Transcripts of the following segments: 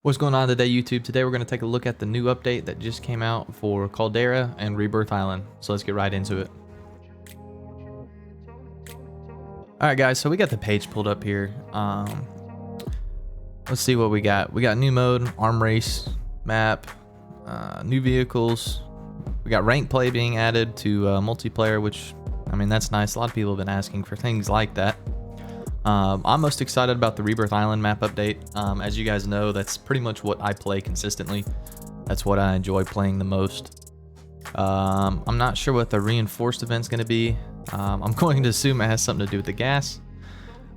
What's going on today, YouTube? Today we're going to take a look at the new update that just came out for Caldera and Rebirth Island. So let's get right into it. Alright guys, so we got the page pulled up here. Let's see what we got. We got new mode, arm race, map, new vehicles. We got rank play being added to multiplayer, which, I mean, that's nice. A lot of people have been asking for things like that. I'm most excited about the Rebirth Island map update. As you guys know, that's pretty much what I play consistently. That's what I enjoy playing the most. I'm not sure what the reinforced event's going to be. I'm going to assume it has something to do with the gas.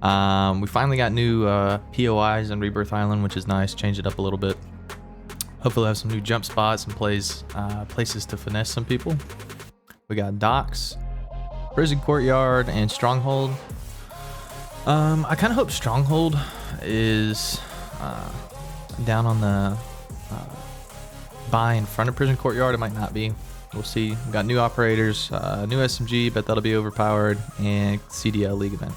We finally got new POIs on Rebirth Island, which is nice. Changed it up a little bit. Hopefully we'll have some new jump spots and places to finesse some people. We got docks, prison courtyard, and stronghold. I kind of hope Stronghold is down on the by in front of Prison Courtyard. It might not be. We'll see. We've got new operators, new SMG, but that'll be overpowered, and CDL League event.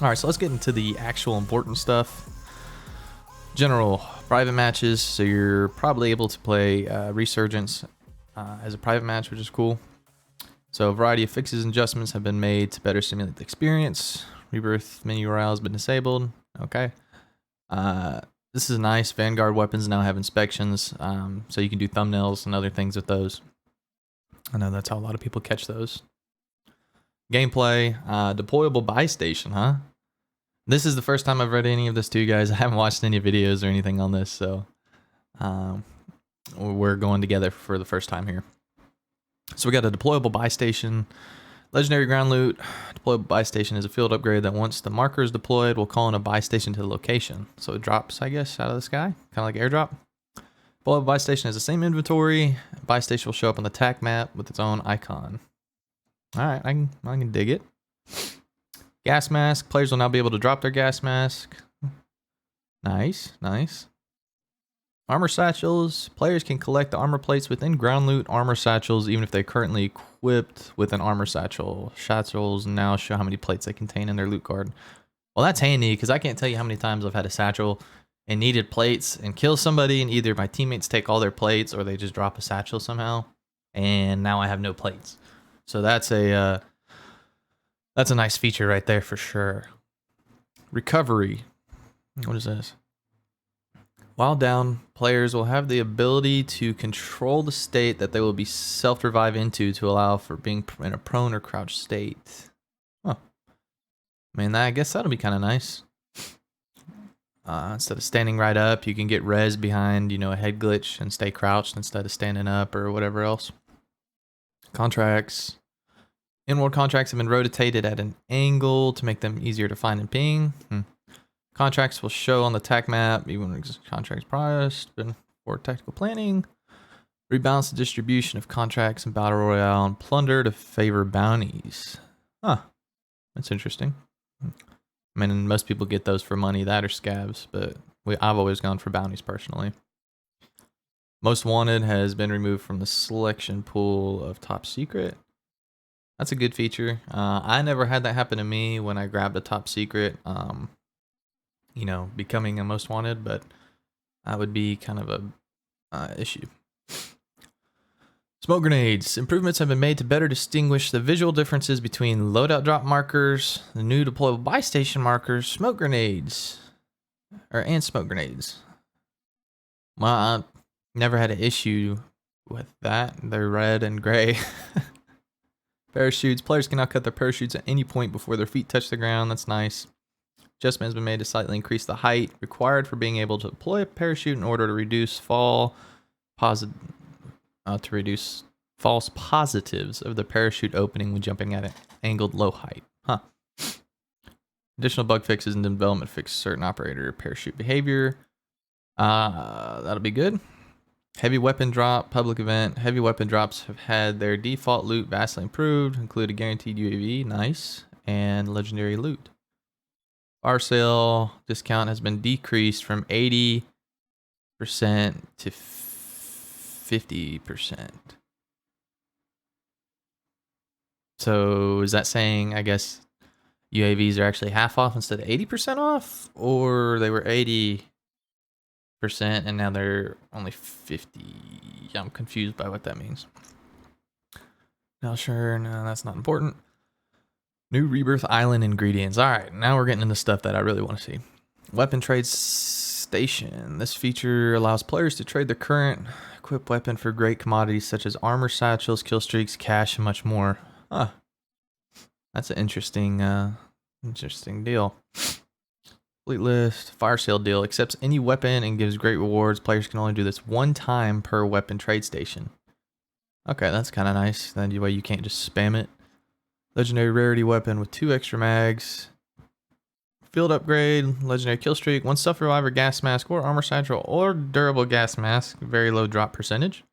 Alright, so let's get into the actual important stuff. General private matches, so you're probably able to play Resurgence as a private match, which is cool. So a variety of fixes and adjustments have been made to better simulate the experience. Rebirth menu royale has been disabled. Okay. This is nice. Vanguard weapons now have inspections, so you can do thumbnails and other things with those. I know that's how a lot of people catch those. Gameplay, deployable buy station, huh? This is the first time I've read any of this to you guys. I haven't watched any videos or anything on this, so we're going together for the first time here. So we got a deployable buy station. Legendary ground loot. Deployable buy station is a field upgrade that once the marker is deployed will call in a buy station to the location. So it drops, I guess, out of the sky. Kind of like airdrop. Deployable buy station has the same inventory. Buy station will show up on the TAC map with its own icon. Alright, I can dig it. Gas mask. Players will now be able to drop their gas mask. Nice, nice. Armor satchels. Players can collect the armor plates within ground loot armor satchels even if they're currently equipped with an armor satchel. Satchels now show how many plates they contain in their loot card. Well, that's handy because I can't tell you how many times I've had a satchel and needed plates and kill somebody, and either my teammates take all their plates or they just drop a satchel somehow, and now I have no plates. So that's a nice feature right there for sure. Recovery. What is this? While down, players will have the ability to control the state that they will be self-revive into to allow for being in a prone or crouched state. Huh. I mean, I guess that'll be kind of nice. Instead of standing right up, you can get res behind, a head glitch and stay crouched instead of standing up or whatever else. Contracts. In-world contracts have been rotated at an angle to make them easier to find and ping. Contracts will show on the TAC map, even when contracts priced, been for tactical planning. Rebalance the distribution of contracts in Battle Royale and plunder to favor bounties. Huh. That's interesting. I mean, most people get those for money, that or scabs, but I've always gone for bounties personally. Most Wanted has been removed from the selection pool of Top Secret. That's a good feature. I never had that happen to me when I grabbed a Top Secret. Becoming a most wanted, but that would be kind of a issue. Smoke grenades. Improvements have been made to better distinguish the visual differences between loadout drop markers, the new deployable buy station markers, smoke grenades, and smoke grenades. Well, I never had an issue with that. They're red and gray. Parachutes. Players can now cut their parachutes at any point before their feet touch the ground. That's nice. Adjustment has been made to slightly increase the height required for being able to deploy a parachute in order to reduce false positives of the parachute opening when jumping at an angled low height. Huh. Additional bug fixes and development fix certain operator parachute behavior. That'll be good. Heavy weapon drop, public event. Heavy weapon drops have had their default loot vastly improved, include a guaranteed UAV, nice, and legendary loot. Bar sale discount has been decreased from 80% to 50%. So is that saying, I guess, UAVs are actually half off instead of 80% off? Or they were 80 and now they're only 50. I'm confused by what that means. Now, sure, no, that's not important. New Rebirth Island ingredients. All right, now we're getting into stuff that I really want to see. Weapon trade station. This feature allows players to trade their current equipped weapon for great commodities such as armor, satchels, kill streaks, cash, and much more. Huh. That's an interesting deal. Complete list. Fire sale deal. Accepts any weapon and gives great rewards. Players can only do this one time per weapon trade station. Okay, that's kind of nice. That way you can't just spam it. Legendary rarity weapon with 2 extra mags. Field upgrade, legendary kill streak, 1 stealth reviver, gas mask, or armor satchel, or durable gas mask, very low drop percentage.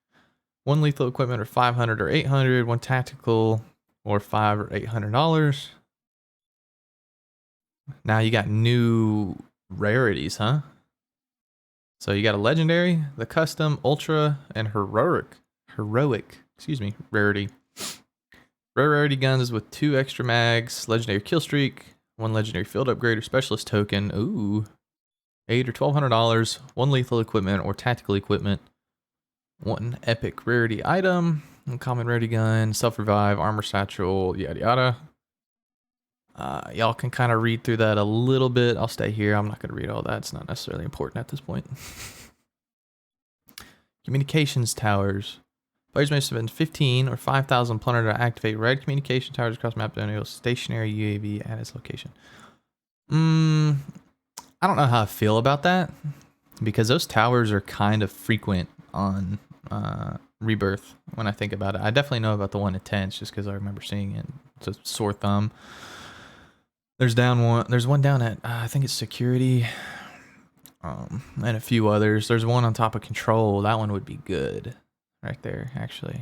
1 lethal equipment or 500 or 800, 1 tactical or $500 or $800. Now you got new rarities, huh? So you got a legendary, the custom, ultra, and heroic, rarity. Rare rarity guns with 2 extra mags, legendary kill streak, 1 legendary field upgrade or specialist token. Ooh, $800 or $1,200. 1 lethal equipment or tactical equipment. 1 epic rarity item, uncommon rarity gun, self revive, armor satchel, yada yada. Y'all can kind of read through that a little bit. I'll stay here. I'm not going to read all that. It's not necessarily important at this point. Communications towers. Players may spend 15 or 5,000 plunder to activate red communication towers across the map to enable stationary UAV at its location. I don't know how I feel about that because those towers are kind of frequent on Rebirth when I think about it. I definitely know about the one at 10 just because I remember seeing it. It's a sore thumb. There's one down at I think it's security, and a few others. There's one on top of control. That one would be good. Right there, actually.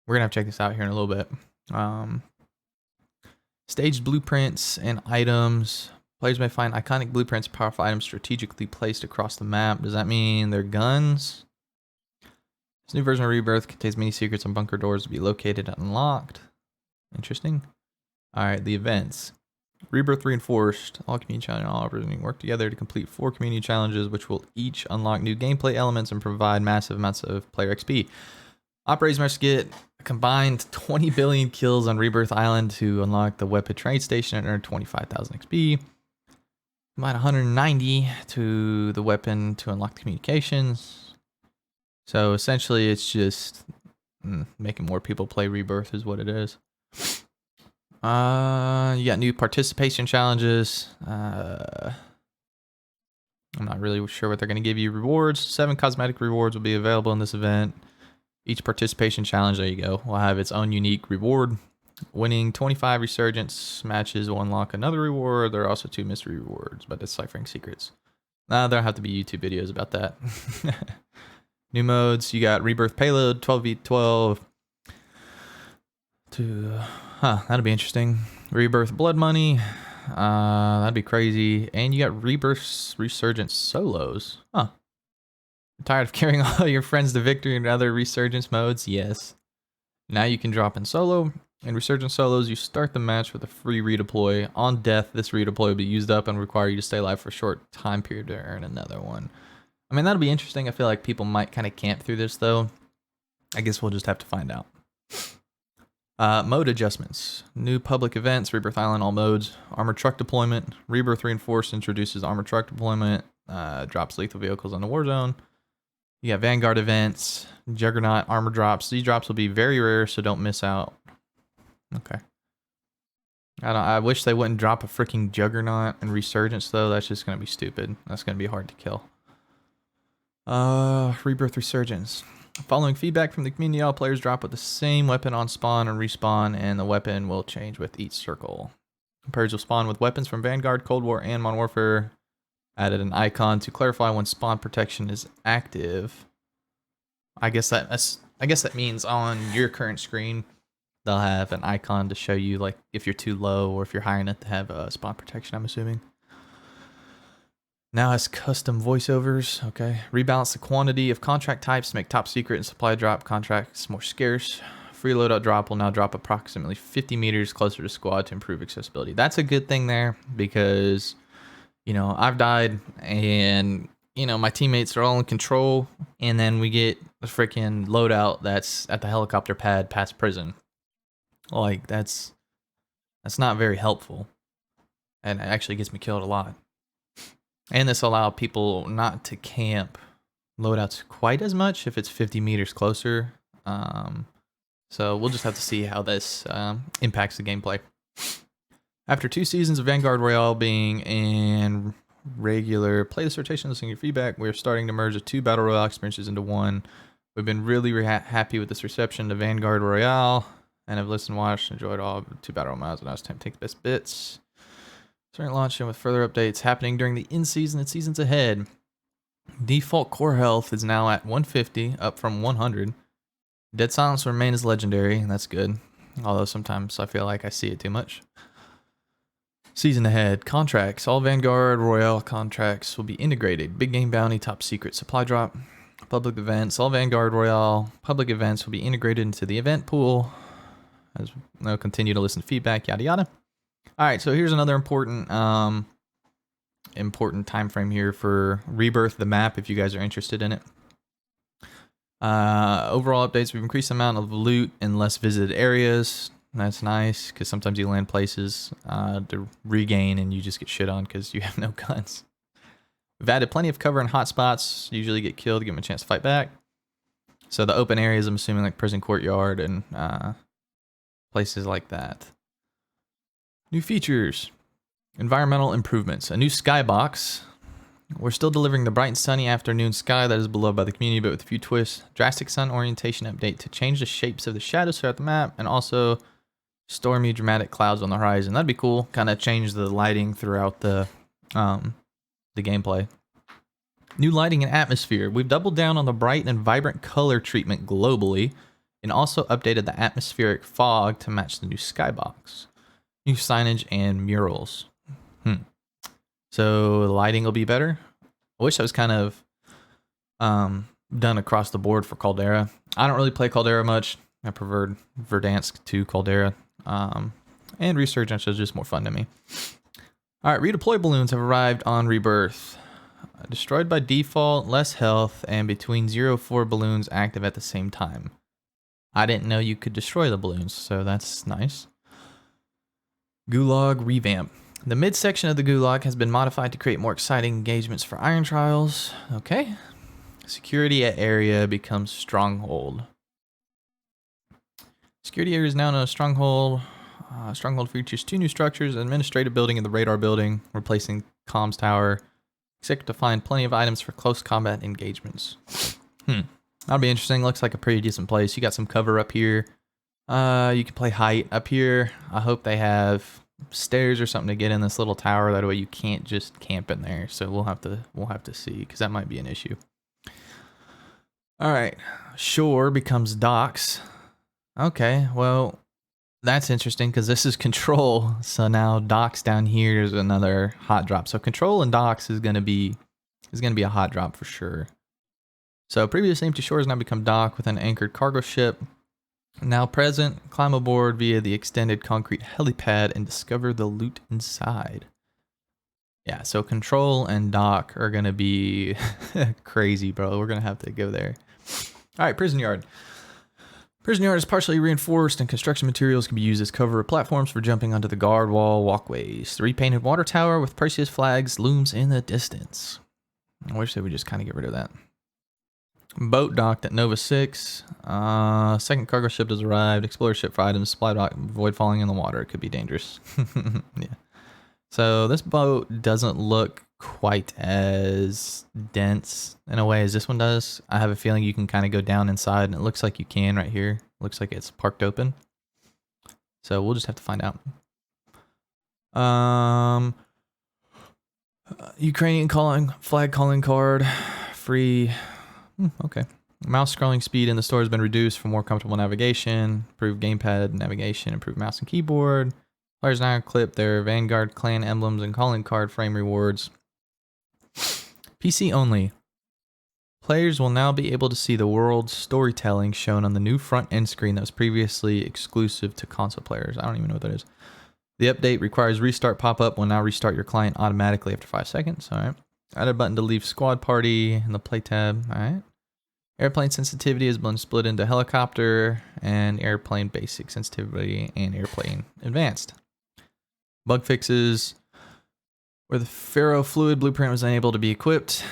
We're gonna have to check this out here in a little bit. Staged blueprints and items. Players may find iconic blueprints, powerful items strategically placed across the map. Does that mean they're guns? This new version of Rebirth contains many secrets and bunker doors to be located and unlocked. Interesting. Alright, the events. Rebirth Reinforced. All community challenges and all operators work together to complete 4 community challenges, which will each unlock new gameplay elements and provide massive amounts of player XP. Operators must get a combined 20 billion kills on Rebirth Island to unlock the weapon trade station and earn 25,000 XP. Combine 190 to the weapon to unlock the communications. So essentially, it's just making more people play Rebirth is what it is. You got new participation challenges. I'm not really sure what they're going to give you. Rewards. 7 cosmetic rewards will be available in this event. Each participation challenge, there you go, will have its own unique reward. Winning 25 resurgence matches will unlock another reward. There are also 2 mystery rewards, but deciphering secrets. There'll have to be YouTube videos about that. New modes. You got Rebirth Payload, 12v12. That'll be interesting. Rebirth Blood Money. That'd be crazy. And you got Rebirth Resurgence solos. Huh. You're tired of carrying all your friends to victory in other Resurgence modes? Yes. Now you can drop in solo. In Resurgence solos, you start the match with a free redeploy. On death, this redeploy will be used up and require you to stay alive for a short time period to earn another one. I mean, that'll be interesting. I feel like people might kind of camp through this, though. I guess we'll just have to find out. Mode adjustments. New public events, Rebirth Island, all modes. Armored truck deployment. Rebirth Reinforced introduces armored truck deployment. Drops lethal vehicles on the Warzone. You got Vanguard events. Juggernaut armor drops. These drops will be very rare, so don't miss out. Okay. I wish they wouldn't drop a freaking Juggernaut and Resurgence, though. That's just going to be stupid. That's going to be hard to kill. Rebirth Resurgence. Following feedback from the community, all players drop with the same weapon on spawn and respawn, and the weapon will change with each circle. Players will spawn with weapons from Vanguard, Cold War, and Modern Warfare. Added an icon to clarify when spawn protection is active. I guess that means on your current screen, they'll have an icon to show you like if you're too low or if you're high enough to have spawn protection, I'm assuming. Now it's custom voiceovers. Okay. Rebalance the quantity of contract types to make top secret and supply drop contracts more scarce. Free loadout drop will now drop approximately 50 meters closer to squad to improve accessibility. That's a good thing there because, you know, I've died and you know, my teammates are all in control, and then we get a freaking loadout that's at the helicopter pad past prison. Like, that's not very helpful, and it actually gets me killed a lot. And this allows people not to camp loadouts quite as much if it's 50 meters closer. So we'll just have to see how this impacts the gameplay. After 2 seasons of Vanguard Royale being in regular playlist rotation, listening to your feedback, we're starting to merge the 2 Battle Royale experiences into one. We've been really happy with this reception to Vanguard Royale, and have listened, watched, enjoyed all 2 Battle Royales, and now it's time to take the best bits. Starting launching with further updates happening during the in-season and seasons ahead. Default core health is now at 150, up from 100. Dead Silence will remain as legendary, and that's good. Although sometimes I feel like I see it too much. Season ahead. Contracts. All Vanguard Royale contracts will be integrated. Big Game Bounty, Top Secret Supply Drop. Public events. All Vanguard Royale public events will be integrated into the event pool. As we'll continue to listen to feedback, yada yada. Alright, so here's another important time frame here for Rebirth, the map, if you guys are interested in it. Overall updates, we've increased the amount of loot in less visited areas. That's nice, because sometimes you land places to regain and you just get shit on because you have no guns. We've added plenty of cover and hot spots. Usually get killed to give them a chance to fight back. So the open areas, I'm assuming like Prison Courtyard and places like that. New features. Environmental improvements. A new skybox. We're still delivering the bright and sunny afternoon sky that is beloved by the community, but with a few twists. Drastic sun orientation update to change the shapes of the shadows throughout the map, and also stormy, dramatic clouds on the horizon. That'd be cool. Kind of change the lighting throughout the gameplay. New lighting and atmosphere. We've doubled down on the bright and vibrant color treatment globally, and also updated the atmospheric fog to match the new skybox. New signage and murals. So the lighting will be better. I wish that was kind of done across the board for Caldera. I don't really play Caldera much. I preferred Verdansk to Caldera. And Resurgence is just more fun to me. Alright, redeploy balloons have arrived on Rebirth. Destroyed by default, less health, and between 0-4 balloons active at the same time. I didn't know you could destroy the balloons, so that's nice. Gulag revamp. The midsection of the Gulag has been modified to create more exciting engagements for Iron Trials. Okay. Security at area becomes Stronghold. Security area is now known as Stronghold. Stronghold features 2 new structures, an administrative building and the radar building, replacing comms tower. Expect to find plenty of items for close combat engagements. That'll be interesting. Looks like a pretty decent place. You got some cover up here. You can play height up here. I hope they have stairs or something to get in this little tower. That way you can't just camp in there. So we'll have to see, because that might be an issue. All right, shore becomes docks. Okay, well that's interesting because this is control. So now docks down here is another hot drop. So control and docks is gonna be a hot drop for sure. So previous empty shores now become dock with an anchored cargo ship. Now present, climb aboard via the extended concrete helipad and discover the loot inside. Yeah, so control and dock are going to be crazy, bro. We're going to have to go there. All right, prison yard. Prison yard is partially reinforced, and construction materials can be used as cover platforms for jumping onto the guard wall walkways. The repainted water tower with Perseus flags looms in the distance. I wish they would just kind of get rid of that. Boat docked at Nova 6. Second cargo ship has arrived. Explorer ship for items. Supply dock. Avoid falling in the water. It could be dangerous. Yeah. So this boat doesn't look quite as dense in a way as this one does. I have a feeling you can kind of go down inside, and it looks like you can right here. Looks like it's parked open. So we'll just have to find out. Ukrainian flag calling card. Free. Okay. Mouse scrolling speed in the store has been reduced for more comfortable navigation. Improved gamepad navigation. Improved mouse and keyboard. Players now clip their Vanguard clan emblems and calling card frame rewards. PC only. Players will now be able to see the world's storytelling shown on the new front end screen that was previously exclusive to console players. I don't even know what that is. The update requires restart pop-up will now restart your client automatically after 5 seconds. All right. Add a button to leave squad party in the play tab. All right. Airplane sensitivity has been split into helicopter and airplane basic sensitivity and airplane advanced. Bug fixes where the ferrofluid blueprint was unable to be equipped.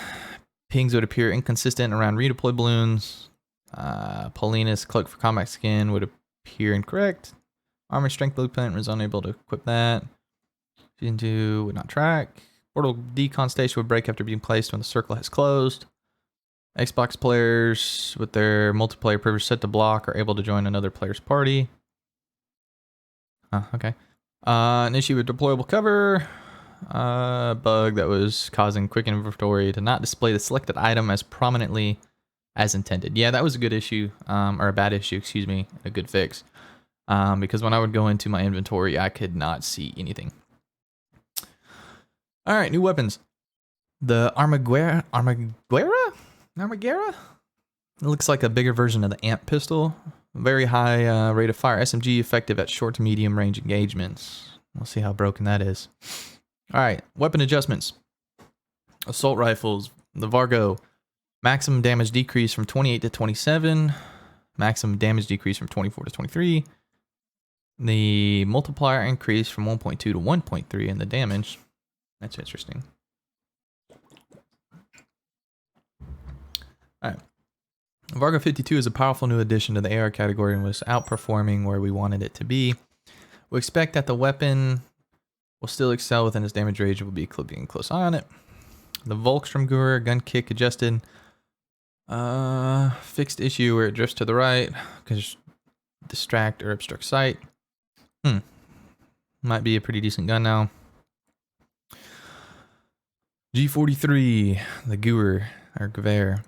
Pings would appear inconsistent around redeploy balloons. Paulinus cloak for combat skin would appear incorrect. Armor strength blueprint was unable to equip that. Season 2 would not track. Portal decon station would break after being placed when the circle has closed. Xbox players with their multiplayer privilege set to block are able to join another player's party. Okay. An issue with deployable cover. Bug that was causing quick inventory to not display the selected item as prominently as intended. Yeah, that was a good issue, or a bad issue, excuse me, a good fix. Because when I would go into my inventory, I could not see anything. All right, new weapons. The Armaguera? It looks like a bigger version of the AMP pistol. Very high rate of fire SMG, effective at short to medium range engagements. We'll see how broken that is. All right, weapon adjustments. Assault rifles, the Vargo. Maximum damage decrease from 28 to 27. Maximum damage decrease from 24 to 23. The multiplier increase from 1.2 to 1.3 in the damage. That's interesting. Alright. Vargo 52 is a powerful new addition to the AR category and was outperforming where we wanted it to be. We expect that the weapon will still excel within its damage range and will be keeping a close eye on it. The Volkstrom Guru gun kick adjusted. Fixed issue where it drifts to the right because distract or obstruct sight. Might be a pretty decent gun now. G43, the Gewehr, or Gewehr.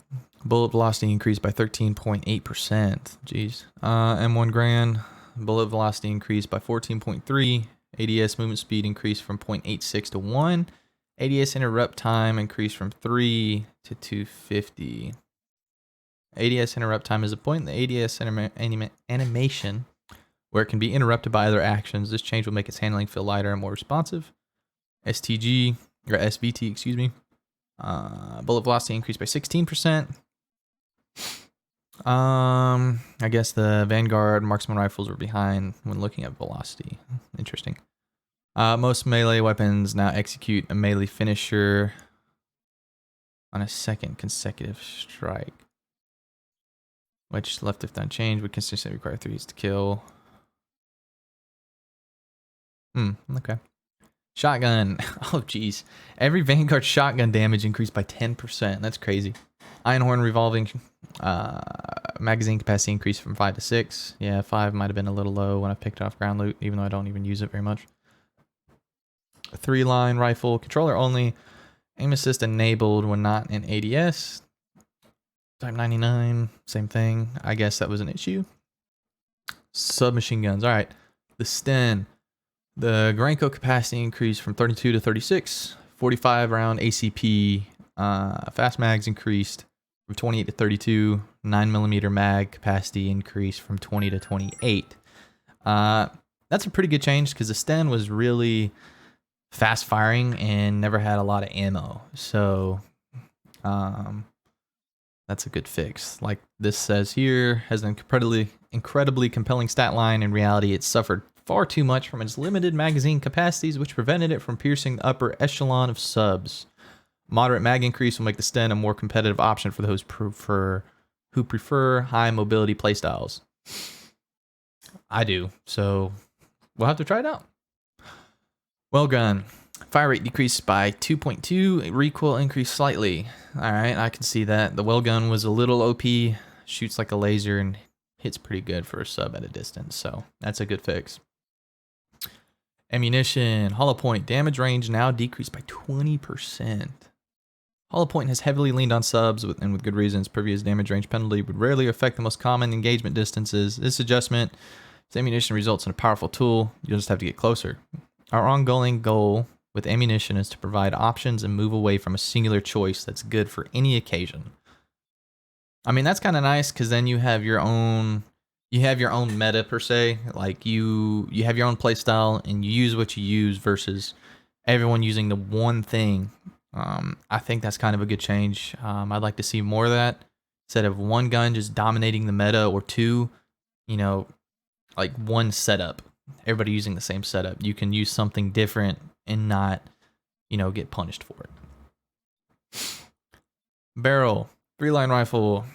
Bullet velocity increased by 13.8%. Jeez. M1 Grand, bullet velocity increased by 14.3. ADS movement speed increased from 0.86 to 1. ADS interrupt time increased from 3 to 250. ADS interrupt time is a point in the ADS animation where it can be interrupted by other actions. This change will make its handling feel lighter and more responsive. SVT, excuse me. Bullet velocity increased by 16%. I guess the Vanguard marksman rifles were behind when looking at velocity. Interesting. Most melee weapons now execute a melee finisher on a second consecutive strike, which left if unchanged would consistently require 3 hits to kill. Okay. Shotgun. Oh, geez. Every Vanguard shotgun damage increased by 10%. That's crazy. Ironhorn revolving magazine capacity increased from 5 to 6. Yeah, 5 might have been a little low when I picked off ground loot, even though I don't even use it very much. A 3-line rifle, controller only. Aim assist enabled when not in ADS. Type 99, same thing. I guess that was an issue. Submachine guns. All right. The Sten. The Granko capacity increased from 32 to 36. 45 round ACP. Fast mags increased from 28 to 32. 9mm mag capacity increased from 20 to 28. That's a pretty good change because the Sten was really fast firing and never had a lot of ammo. So that's a good fix. Like this says here, has an incredibly compelling stat line. In reality, it suffered far too much from its limited magazine capacities, which prevented it from piercing the upper echelon of subs. Moderate mag increase will make the Sten a more competitive option for those who prefer high mobility playstyles. I do, so we'll have to try it out. Well gun. Fire rate decreased by 2.2. Recoil increased slightly. Alright, I can see that. The well gun was a little OP. Shoots like a laser and hits pretty good for a sub at a distance. So that's a good fix. Ammunition. Hollow point. Damage range now decreased by 20%. Hollow point has heavily leaned on subs, and with good reasons. Previous damage range penalty would rarely affect the most common engagement distances. This adjustment to ammunition results in a powerful tool. You'll just have to get closer. Our ongoing goal with ammunition is to provide options and move away from a singular choice that's good for any occasion. I mean, that's kind of nice because then you have your own meta per se. Like you have your own play style and you use what you use versus everyone using the one thing I think that's kind of a good change. I'd like to see more of that instead of one gun just dominating the meta, or two, you know, like one setup, everybody using the same setup. You can use something different and not, you know, get punished for it. Barrel, 3-line rifle,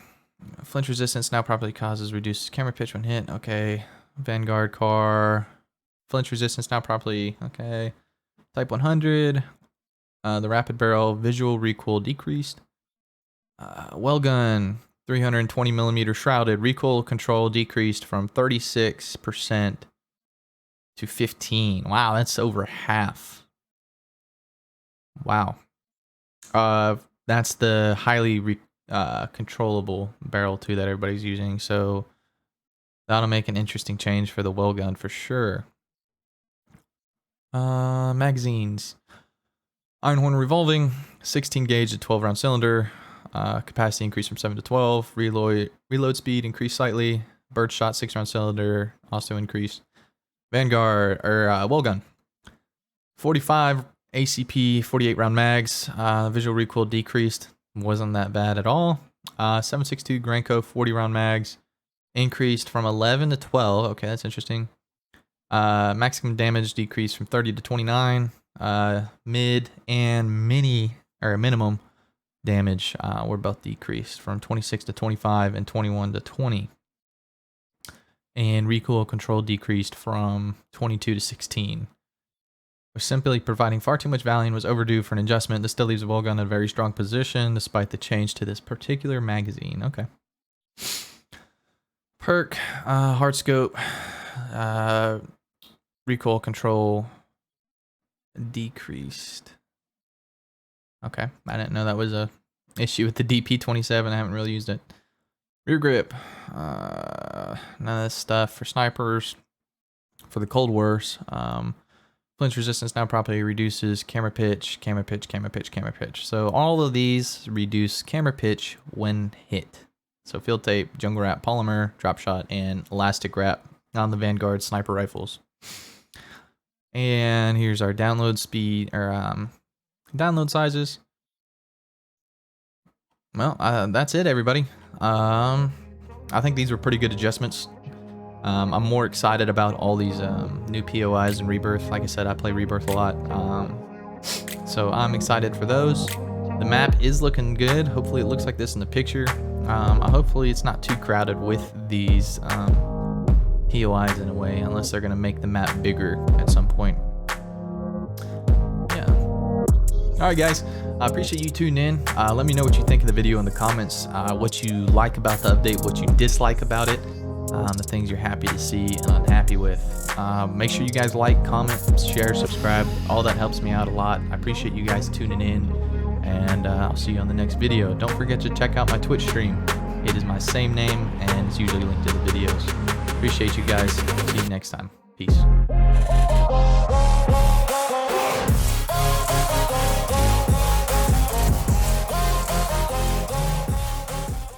flinch resistance now properly causes reduced camera pitch when hit. Okay. Vanguard car, flinch resistance now properly. Okay. Type 100. The rapid barrel visual recoil decreased. Well gun, 320 millimeter shrouded, recoil control decreased from 36% to 15. Wow, that's over half. Wow. That's the highly controllable barrel too that everybody's using. So that'll make an interesting change for the well gun for sure. Magazines. Iron Horn revolving, 16 gauge to 12 round cylinder. Capacity increased from 7 to 12. Reload speed increased slightly. Birdshot 6 round cylinder also increased. Vanguard or well gun, 45 ACP 48 round mags. Visual recoil decreased, wasn't that bad at all. 7.62 Granco 40 round mags increased from 11 to 12. Okay, that's interesting. Maximum damage decreased from 30 to 29. Mid and minimum damage were both decreased from 26 to 25 and 21 to 20. And recoil control decreased from 22 to 16. Was simply providing far too much value and was overdue for an adjustment. This still leaves a well gun in a very strong position despite the change to this particular magazine. Okay. Perk, hard scope, recoil control decreased. Okay, I didn't know that was a issue with the DP27. I haven't really used it. Rear grip, none of this stuff for snipers. For the Cold Wars, flinch resistance now properly reduces camera pitch, camera pitch, camera pitch, camera pitch. So all of these reduce camera pitch when hit. So field tape, jungle wrap, polymer, drop shot, and elastic wrap on the Vanguard sniper rifles. And here's our download speed, or download sizes. Well, that's it, everybody. I think these were pretty good adjustments. I'm more excited about all these new POIs and Rebirth. Like I said, I play Rebirth a lot. So I'm excited for those. The map is looking good. Hopefully it looks like this in the picture. Hopefully it's not too crowded with these POIs in a way, unless they're going to make the map bigger at some point. Yeah. Alright guys, I appreciate you tuning in. Let me know what you think of the video in the comments, what you like about the update, what you dislike about it, the things you're happy to see and unhappy with. Make sure you guys like, comment, share, subscribe. All that helps me out a lot. I appreciate you guys tuning in, and I'll see you on the next video. Don't forget to check out my Twitch stream. It is my same name and it's usually linked to the videos. Appreciate you guys. See you next time. Peace.